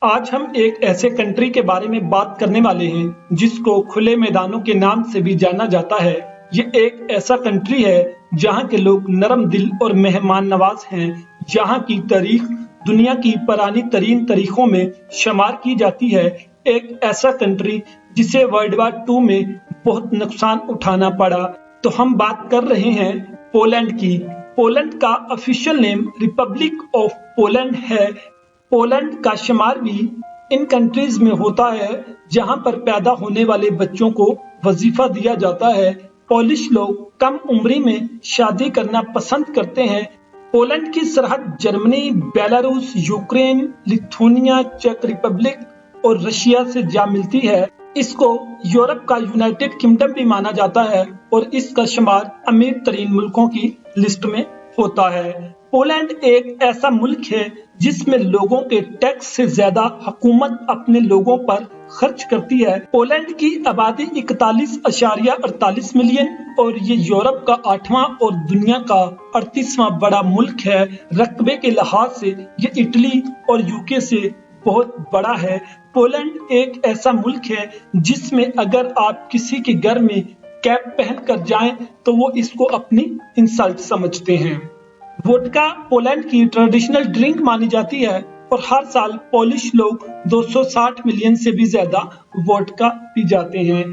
آج ہم ایک ایسے کنٹری کے بارے میں بات کرنے والے ہیں جس کو کھلے میدانوں کے نام سے بھی جانا جاتا ہے۔ یہ ایک ایسا کنٹری ہے جہاں کے لوگ نرم دل اور مہمان نواز ہیں۔ یہاں کی تاریخ دنیا کی پرانی ترین تاریخوں میں شمار کی جاتی ہے۔ ایک ایسا کنٹری جسے ورلڈ وار 2 میں بہت نقصان اٹھانا پڑا۔ تو ہم بات کر رہے ہیں پولینڈ کی۔ پولینڈ کا official name republic of Poland ہے۔ پولینڈ کا شمار بھی ان کنٹریز میں ہوتا ہے جہاں پر پیدا ہونے والے بچوں کو وظیفہ دیا جاتا ہے۔ پولش لوگ کم عمری میں شادی کرنا پسند کرتے ہیں۔ پولینڈ کی سرحد جرمنی، بیلاروس، یوکرین، لتھونیا، چیک ریپبلک اور رشیا سے جا ملتی ہے۔ اس کو یورپ کا یونائٹڈ کنگڈم بھی مانا جاتا ہے اور اس کا شمار امیر ترین ملکوں کی لسٹ میں ہوتا ہے۔ پولینڈ ایک ایسا ملک ہے جس میں لوگوں کے ٹیکس سے زیادہ حکومت اپنے لوگوں پر خرچ کرتی ہے۔ پولینڈ کی آبادی 41.48 ملین اور یہ یورپ کا 8واں اور دنیا کا 38واں بڑا ملک ہے۔ رقبے کے لحاظ سے یہ اٹلی اور یوکے سے بہت بڑا ہے۔ پولینڈ ایک ایسا ملک ہے جس میں اگر آپ کسی کے گھر میں کیپ پہن کر جائیں تو وہ اس کو اپنی انسلٹ سمجھتے ہیں۔ ووڈکا پولینڈ کی ٹریڈیشنل ڈرنک مانی جاتی ہے اور ہر سال پولش لوگ 260 ملین سے بھی زیادہ ووڈکا پی جاتے ہیں۔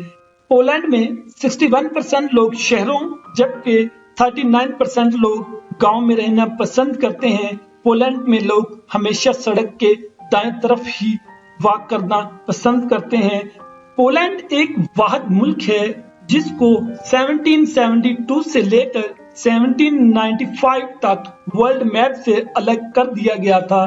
پولینڈ میں 61% لوگ شہروں جبکہ 39% لوگ گاؤں میں رہنا پسند کرتے ہیں۔ پولینڈ میں لوگ ہمیشہ سڑک کے دائیں طرف ہی واک کرنا پسند کرتے ہیں۔ پولینڈ ایک واحد ملک ہے جس کو 1772 سے لے کر 1795 تک ورلڈ میپ سے الگ کر دیا گیا تھا۔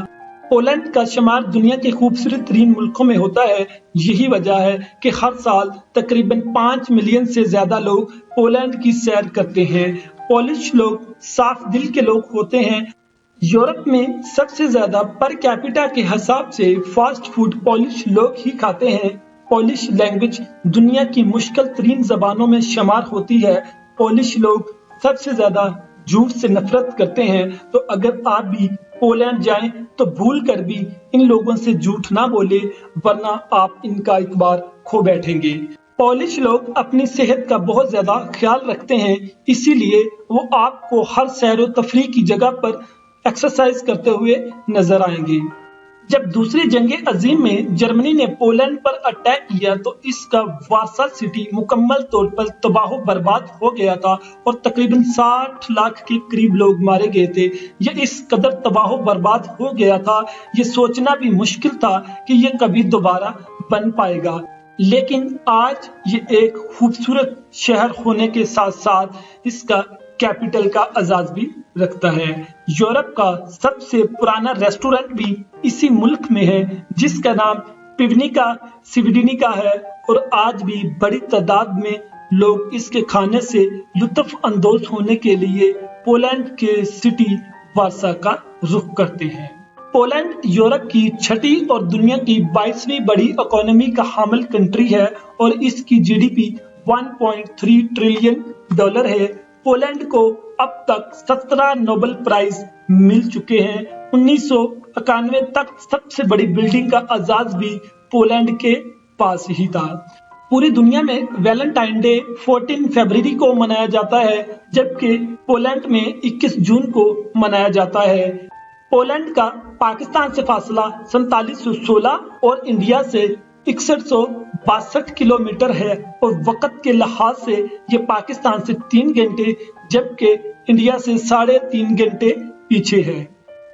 پولینڈ کا شمار دنیا کے خوبصورت ترین ملکوں میں ہوتا ہے۔ یہی وجہ ہے کہ ہر سال تقریباً 5 ملین سے زیادہ لوگ پولینڈ کی سیر کرتے ہیں۔ پولش لوگ صاف دل کے لوگ ہوتے ہیں۔ یورپ میں سب سے زیادہ پر کیپیٹا کے حساب سے فاسٹ فوڈ پولش لوگ ہی کھاتے ہیں۔ پولش لینگویج دنیا کی مشکل ترین زبانوں میں شمار ہوتی ہے۔ پولش لوگ سب سے زیادہ جھوٹ سے نفرت کرتے ہیں، تو اگر آپ بھی پولینڈ جائیں تو بھول کر بھی ان لوگوں سے جھوٹ نہ بولے ورنہ آپ ان کا اعتبار کھو بیٹھیں گے۔ پولش لوگ اپنی صحت کا بہت زیادہ خیال رکھتے ہیں، اسی لیے وہ آپ کو ہر سیر و تفریح کی جگہ پر ایکسرسائز کرتے ہوئے نظر آئیں گے۔ جب دوسری جنگ عظیم میں جرمنی نے پولینڈ پر اٹیک کیا تو اس کا وارسا سٹی مکمل طور پر تباہ و برباد ہو گیا تھا اور تقریباً 60 لاکھ کے قریب لوگ مارے گئے تھے۔ یہ اس قدر تباہ و برباد ہو گیا تھا، یہ سوچنا بھی مشکل تھا کہ یہ کبھی دوبارہ بن پائے گا۔ لیکن آج یہ ایک خوبصورت شہر ہونے کے ساتھ ساتھ اس کا کیپٹل کا اعزاز بھی رکھتا ہے۔ یورپ کا سب سے پرانا ریسٹورنٹ بھی اسی ملک میں ہے جس کا نام پیونیکا سویڈینیکا ہے اور آج بھی بڑی تعداد میں لوگ اس کے کھانے سے لطف اندوز ہونے کے لیے پولینڈ کے سٹی وارسا کا رخ کرتے ہیں۔ پولینڈ یورپ کی 6ٹھی اور دنیا کی 22ویں بڑی اکانومی کا حامل کنٹری ہے اور اس کی GDP $1.3 ٹریلین ہے۔ پولینڈ کو اب تک 17 نوبل پرائز مل چکے ہیں۔ 1991 تک سب سے بڑی بلڈنگ کا اعزاز بھی پولینڈ کے پاس ہی تھا۔ پوری دنیا میں ویلنٹائن ڈے 14 فروری کو منایا جاتا ہے جبکہ پولینڈ میں 21 جون کو منایا جاتا ہے۔ پولینڈ کا پاکستان سے فاصلہ 4716 اور انڈیا سے 6162 کلومیٹر ہے اور وقت کے لحاظ سے یہ پاکستان سے 3 گھنٹے جبکہ انڈیا سے 3.5 گھنٹے پیچھے ہے۔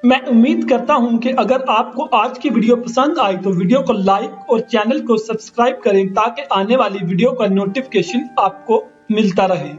میں امید کرتا ہوں کہ اگر آپ کو آج کی ویڈیو پسند آئی تو ویڈیو کو لائک اور چینل کو سبسکرائب کریں تاکہ آنے والی ویڈیو کا نوٹیفکیشن آپ کو ملتا رہے۔